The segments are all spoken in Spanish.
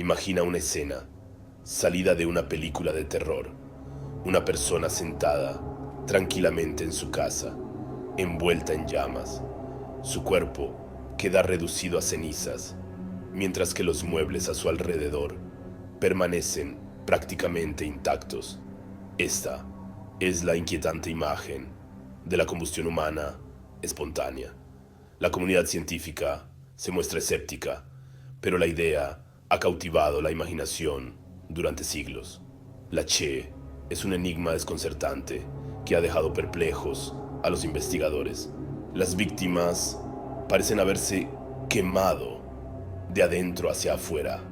Imagina una escena, salida de una película de terror. Una persona sentada tranquilamente en su casa, envuelta en llamas. Su cuerpo queda reducido a cenizas, mientras que los muebles a su alrededor permanecen prácticamente intactos. Esta es la inquietante imagen de la combustión humana espontánea. La comunidad científica se muestra escéptica, pero la idea ha cautivado la imaginación durante siglos. La Che es un enigma desconcertante que ha dejado perplejos a los investigadores. Las víctimas parecen haberse quemado de adentro hacia afuera,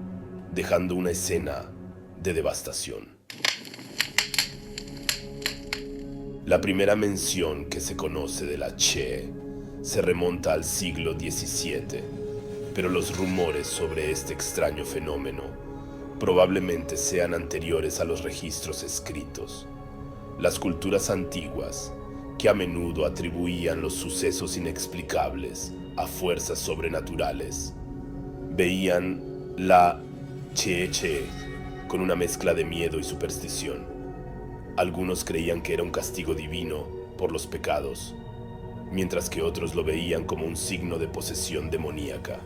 dejando una escena de devastación. La primera mención que se conoce de la Che se remonta al siglo XVII, pero los rumores sobre este extraño fenómeno probablemente sean anteriores a los registros escritos. Las culturas antiguas, que a menudo atribuían los sucesos inexplicables a fuerzas sobrenaturales, veían la Che con una mezcla de miedo y superstición. Algunos creían que era un castigo divino por los pecados, mientras que otros lo veían como un signo de posesión demoníaca.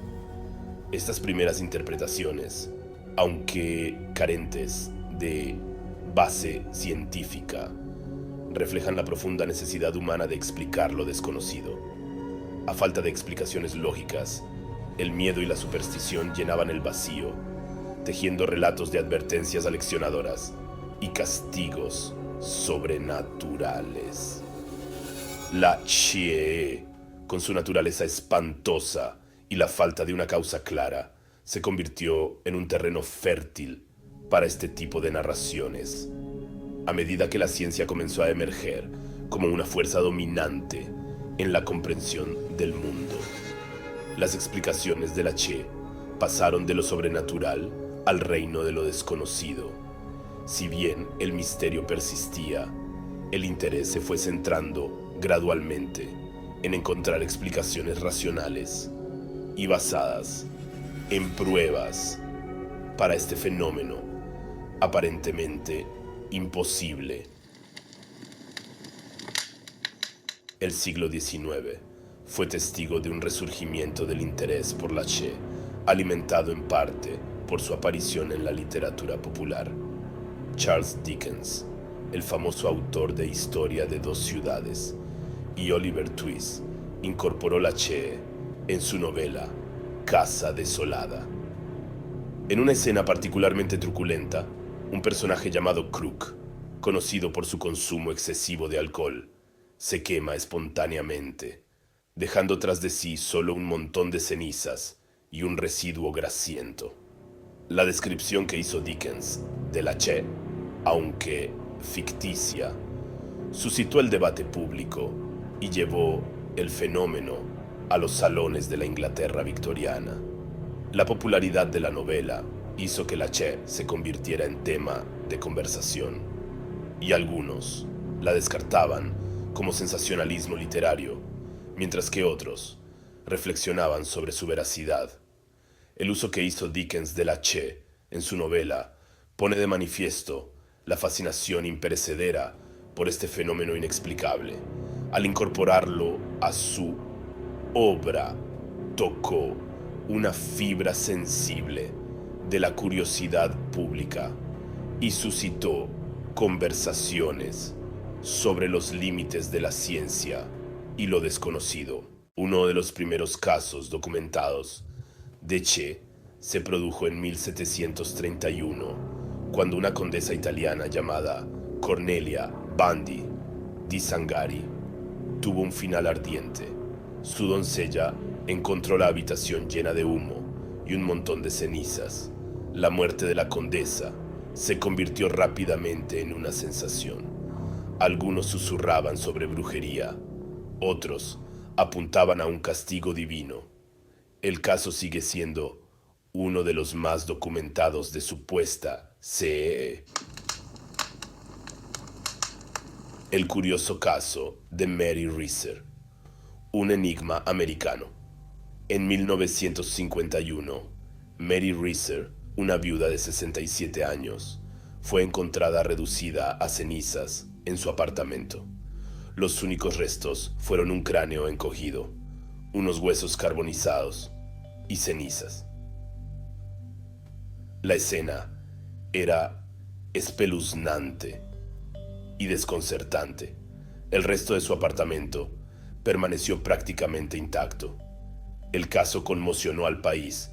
Estas primeras interpretaciones, aunque carentes de base científica, reflejan la profunda necesidad humana de explicar lo desconocido. A falta de explicaciones lógicas, el miedo y la superstición llenaban el vacío, tejiendo relatos de advertencias aleccionadoras y castigos sobrenaturales. La Chie, con su naturaleza espantosa y la falta de una causa clara, se convirtió en un terreno fértil para este tipo de narraciones. A medida que la ciencia comenzó a emerger como una fuerza dominante en la comprensión del mundo, las explicaciones de la Che pasaron de lo sobrenatural al reino de lo desconocido. Si bien el misterio persistía, el interés se fue centrando gradualmente en encontrar explicaciones racionales y basadas en pruebas para este fenómeno aparentemente imposible. El siglo XIX fue testigo de un resurgimiento del interés por la Che, alimentado en parte por su aparición en la literatura popular. Charles Dickens, el famoso autor de Historia de dos ciudades, y Oliver Twist incorporó la Che en su novela Casa Desolada. En una escena particularmente truculenta, un personaje llamado Crook, conocido por su consumo excesivo de alcohol, se quema espontáneamente, dejando tras de sí solo un montón de cenizas y un residuo grasiento. La descripción que hizo Dickens de la Che, aunque ficticia, suscitó el debate público y llevó el fenómeno a los salones de la Inglaterra victoriana. La popularidad de la novela hizo que la Che se convirtiera en tema de conversación, y algunos la descartaban como sensacionalismo literario, mientras que otros reflexionaban sobre su veracidad. El uso que hizo Dickens de la Che en su novela pone de manifiesto la fascinación imperecedera por este fenómeno inexplicable. Al incorporarlo a su obra, tocó una fibra sensible de la curiosidad pública y suscitó conversaciones sobre los límites de la ciencia y lo desconocido. Uno de los primeros casos documentados de Che se produjo en 1731, cuando una condesa italiana llamada Cornelia Bandi di Sangari tuvo un final ardiente. Su doncella encontró la habitación llena de humo y un montón de cenizas. La muerte de la condesa se convirtió rápidamente en una sensación. Algunos susurraban sobre brujería, otros apuntaban a un castigo divino. El caso sigue siendo uno de los más documentados de supuesta CE. El curioso caso de Mary Reeser, un enigma americano. En 1951, Mary Reeser, una viuda de 67 años, fue encontrada reducida a cenizas en su apartamento. Los únicos restos fueron un cráneo encogido, unos huesos carbonizados y cenizas. La escena era espeluznante y desconcertante. El resto de su apartamento permaneció prácticamente intacto. El caso conmocionó al país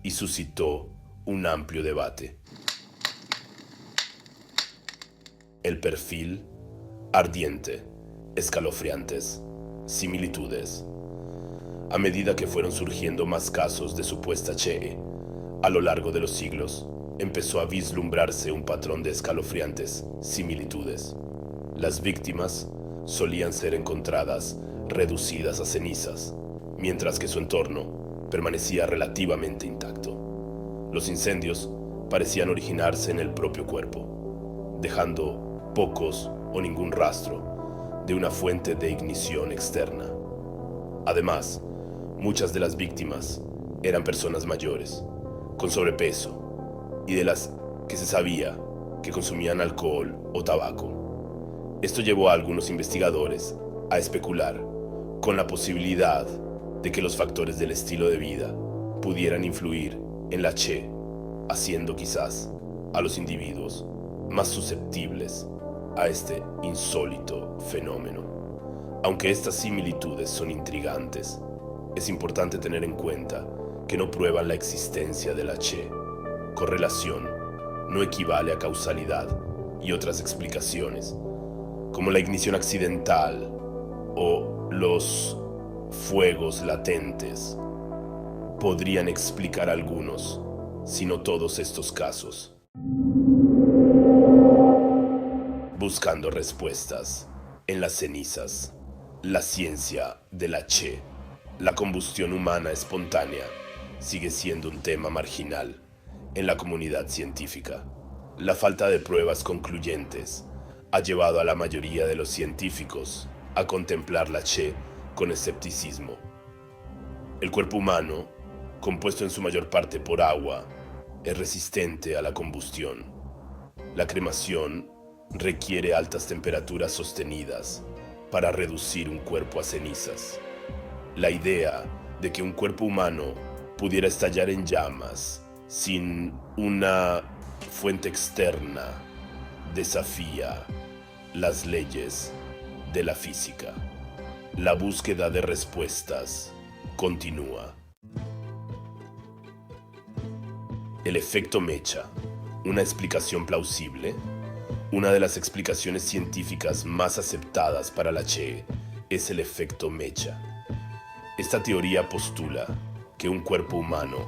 y suscitó un amplio debate. El perfil: ardiente, escalofriantes, similitudes. A medida que fueron surgiendo más casos de supuesta Che, a lo largo de los siglos, empezó a vislumbrarse un patrón de escalofriantes similitudes. Las víctimas solían ser encontradas reducidas a cenizas, mientras que su entorno permanecía relativamente intacto. Los incendios parecían originarse en el propio cuerpo, dejando pocos o ningún rastro de una fuente de ignición externa. Además, muchas de las víctimas eran personas mayores, con sobrepeso, y de las que se sabía que consumían alcohol o tabaco. Esto llevó a algunos investigadores a especular con la posibilidad de que los factores del estilo de vida pudieran influir en la Che, haciendo quizás a los individuos más susceptibles a este insólito fenómeno. Aunque estas similitudes son intrigantes, es importante tener en cuenta que no prueban la existencia de la Che. Correlación no equivale a causalidad, y otras explicaciones, como la ignición accidental o los fuegos latentes, podrían explicar algunos, si no todos estos casos. Buscando respuestas en las cenizas, la ciencia de la Che. La combustión humana espontánea sigue siendo un tema marginal en la comunidad científica. La falta de pruebas concluyentes ha llevado a la mayoría de los científicos a contemplar la Che con escepticismo. El cuerpo humano, compuesto en su mayor parte por agua, es resistente a la combustión. La cremación requiere altas temperaturas sostenidas para reducir un cuerpo a cenizas. La idea de que un cuerpo humano pudiera estallar en llamas sin una fuente externa desafía las leyes de la física. La búsqueda de respuestas continúa. El efecto mecha, una explicación plausible. Una de las explicaciones científicas más aceptadas para la Che es el efecto mecha. Esta teoría postula que un cuerpo humano,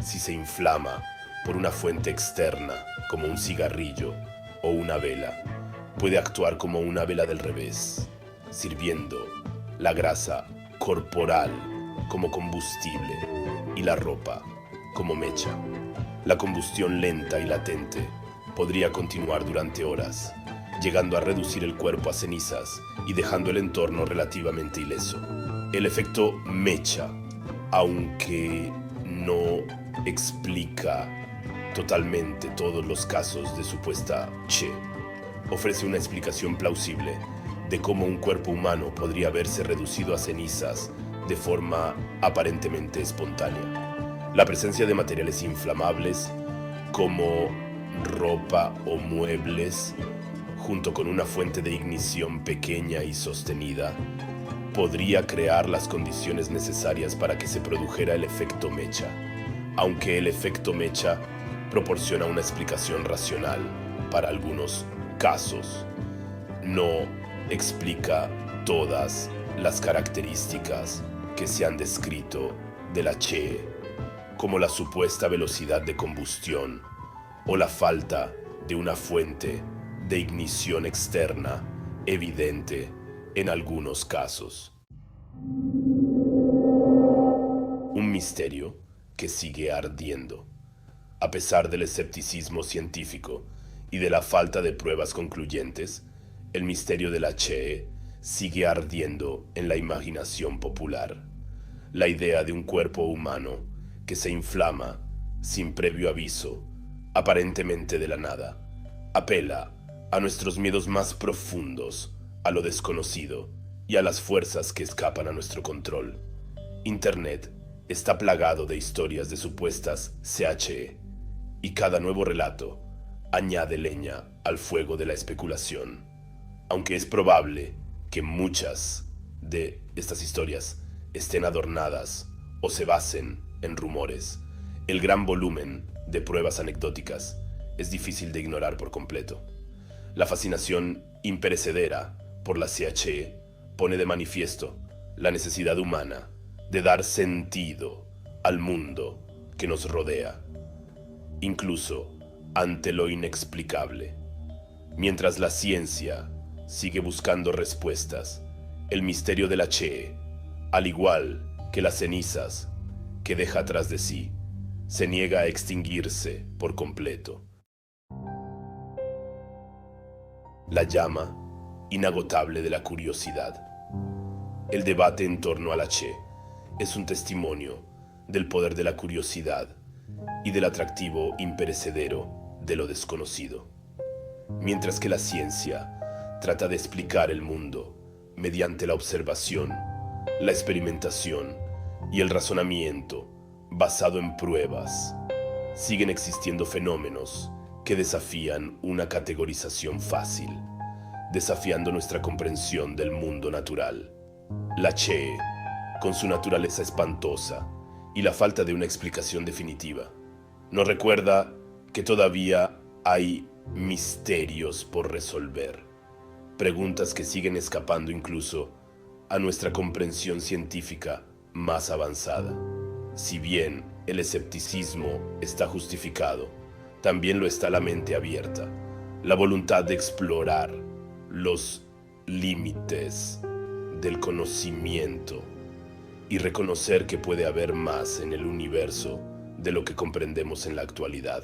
si se inflama por una fuente externa, como un cigarrillo o una vela, puede actuar como una vela del revés, sirviendo la grasa corporal como combustible y la ropa como mecha. La combustión lenta y latente podría continuar durante horas, llegando a reducir el cuerpo a cenizas y dejando el entorno relativamente ileso. El efecto mecha, aunque no explica totalmente todos los casos de supuesta Che, ofrece una explicación plausible de cómo un cuerpo humano podría verse reducido a cenizas de forma aparentemente espontánea. La presencia de materiales inflamables como ropa o muebles, junto con una fuente de ignición pequeña y sostenida, podría crear las condiciones necesarias para que se produjera el efecto mecha, aunque el efecto mecha proporciona una explicación racional para algunos casos. No explica todas las características que se han descrito de la Che, como la supuesta velocidad de combustión o la falta de una fuente de ignición externa evidente en algunos casos. Un misterio que sigue ardiendo. A pesar del escepticismo científico y de la falta de pruebas concluyentes, el misterio de la Che sigue ardiendo en la imaginación popular. La idea de un cuerpo humano que se inflama sin previo aviso aparentemente de la nada. Apela a nuestros miedos más profundos, a lo desconocido y a las fuerzas que escapan a nuestro control. Internet está plagado de historias de supuestas CHE, y cada nuevo relato añade leña al fuego de la especulación. Aunque es probable que muchas de estas historias estén adornadas o se basen en rumores, el gran volumen de pruebas anecdóticas es difícil de ignorar por completo. La fascinación imperecedera por la CHE pone de manifiesto la necesidad humana de dar sentido al mundo que nos rodea, incluso ante lo inexplicable. Mientras la ciencia sigue buscando respuestas, el misterio de la CHE, al igual que las cenizas que deja atrás de sí, se niega a extinguirse por completo. La llama inagotable de la curiosidad. El debate en torno a la CHE es un testimonio del poder de la curiosidad y del atractivo imperecedero de lo desconocido. Mientras que la ciencia trata de explicar el mundo mediante la observación, la experimentación y el razonamiento basado en pruebas, siguen existiendo fenómenos que desafían una categorización fácil, desafiando nuestra comprensión del mundo natural. La CHE, con su naturaleza espantosa y la falta de una explicación definitiva, nos recuerda que todavía hay misterios por resolver, preguntas que siguen escapando incluso a nuestra comprensión científica más avanzada. Si bien el escepticismo está justificado, también lo está la mente abierta, la voluntad de explorar los límites del conocimiento y reconocer que puede haber más en el universo de lo que comprendemos en la actualidad.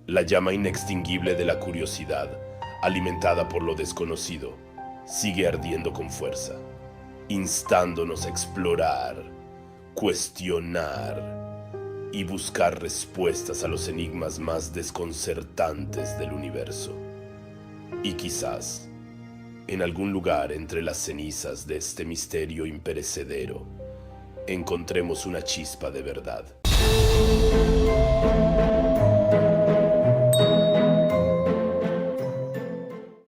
La llama inextinguible de la curiosidad, alimentada por lo desconocido, sigue ardiendo con fuerza, instándonos a explorar, cuestionar y buscar respuestas a los enigmas más desconcertantes del universo. Y quizás, en algún lugar entre las cenizas de este misterio imperecedero, encontremos una chispa de verdad.